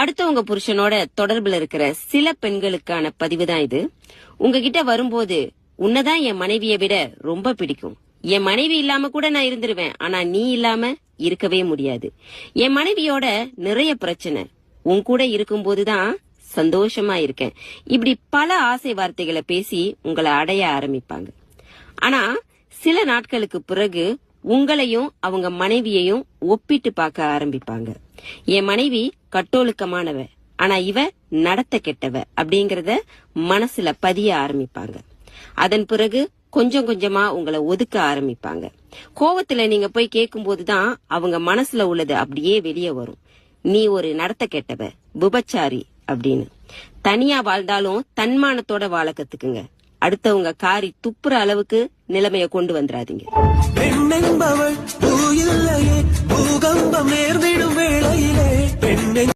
அடுத்தவங்க புருஷனோட தொடர்புல இருக்கிற சில பெண்களுக்கான பதிவு தான் இது. உங்ககிட்ட வரும்போது உன்னதான் என் மனைவியை விட ரொம்ப பிடிக்கும். என் மனைவி இல்லாம கூட நான் இருந்துருவேன், ஆனா நீ இல்லாம இருக்கவே முடியாது. என் மனைவியோட நிறைய பிரச்சனை, உன் கூட இருக்கும்போதுதான் சந்தோஷமா இருக்கேன். இப்படி பல ஆசை வார்த்தைகளை பேசி உங்களை அடைய ஆரம்பிப்பாங்க. ஆனா சில நாட்களுக்கு பிறகு உங்களையும் அவங்க மனைவியையும் ஒப்பிட்டு பார்க்க ஆரம்பிப்பாங்க. என் மனைவி கட்டோழுக்கமானவ, ஆனா இவ நடத்த கெட்டவ அப்படிங்கறத மனசுல பதிய ஆரம்பிப்பாங்க. அதன் பிறகு கொஞ்சம் கொஞ்சமா உங்களை ஒதுக்க ஆரம்பிப்பாங்க. கோவத்துல நீங்க போய் கேட்கும் போதுதான் அவங்க மனசுல உள்ளது அப்படியே வெளியே வரும். நீ ஒரு நடத்த கெட்டவ, விபச்சாரி அப்படின்னு. தனியா வாழ்ந்தாலும் தன்மானத்தோட வாழ கத்துக்குங்க. அடுத்தவங்க காரி துப்புற அளவுக்கு நிலைமைய கொண்டு வந்துடாதீங்க. பெண்ணென்பவள் பூ இல்லையே, பூகம்பம் நேர்ந்திடும் வேளையிலே பெண்ணை